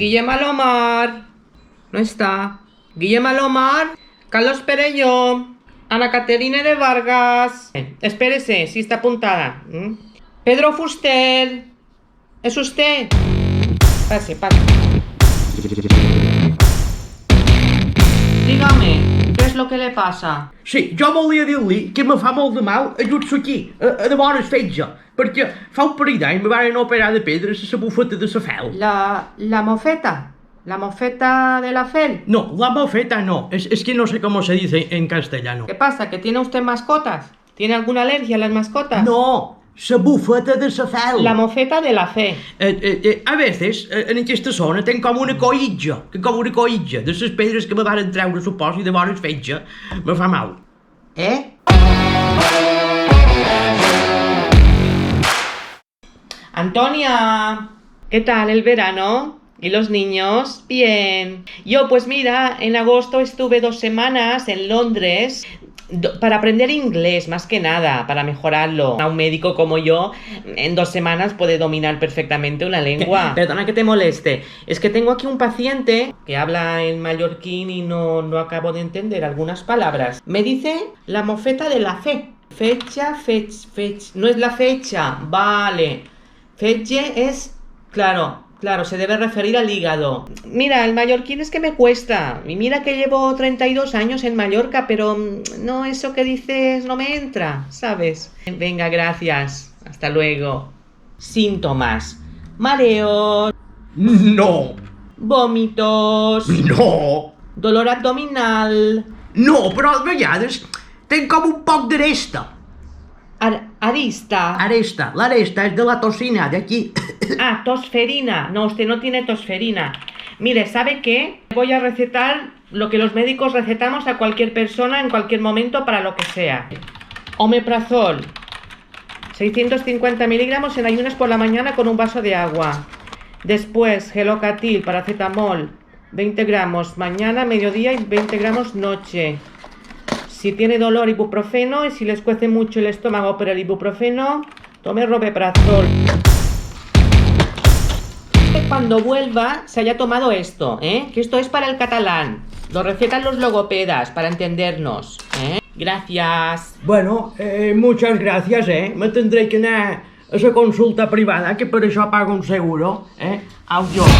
Guillem Alomar. No está. Guillem Alomar. Carlos Perello. Ana Caterina de Vargas. Espérese, sí está apuntada. Pedro Fuster. ¿Es usted? Pase, pase. Dígame, ¿qué es lo que le pasa? Sí, jo volia dir-li que me fa molt de mal ajut-se aquí, a de bones fetge, perquè fa un parell d'anys me van operar de pedres a la bufeta de la fel. La mofeta. La mofeta de la fel. No, la mofeta no, es que no sé cómo se dice en castellano. ¿Qué pasa? ¿Que tiene usted mascotas? ¿Tiene alguna alergia a las mascotas? No, la bufeta de la fel. La mofeta de la fe. A veces, en aquesta zona, tenc com una coïtja, de les pedres que me van treure, supos, i de bones fetge, me fa mal. Antonia, ¿qué tal el verano? ¿Y los niños? Bien. Yo, pues mira, en agosto estuve 2 semanas en Londres para aprender inglés, más que nada, para mejorarlo. A un médico como yo, en 2 semanas puede dominar perfectamente una lengua. Perdona que te moleste, es que tengo aquí un paciente que habla en mallorquín y no acabo de entender algunas palabras. Me dice la mofeta de la fe. Fecha, no es la fecha, vale. Fetge es, claro, se debe referir al hígado. Mira, el mallorquín es que me cuesta. Y mira que llevo 32 años en Mallorca, pero no, eso que dices no me entra, ¿sabes? Venga, gracias. Hasta luego. Síntomas. Mareos. No. Vòmitos. No. Dolor abdominal. No, però a vegades tenc com un poc d'aresta. Arista. L'aresta es de la toxina, de aquí. Ah, tosferina. No, usted no tiene tosferina. Mire, ¿sabe qué? Voy a recetar lo que los médicos recetamos a cualquier persona en cualquier momento para lo que sea. Omeprazol. 650 miligramos en ayunas por la mañana con un vaso de agua. Después, gelocatil, paracetamol. 20 gramos mañana, mediodía y 20 gramos noche. Si tiene dolor, ibuprofeno, y si les cuece mucho el estómago por el ibuprofeno, tome romeprazol. Cuando vuelva, se haya tomado esto, que esto es para el catalán. Lo recetan los logopedas, para entendernos, Gracias. Bueno, muchas gracias, Me tendré que anar a la consulta privada, que per això pago un seguro, Adiós.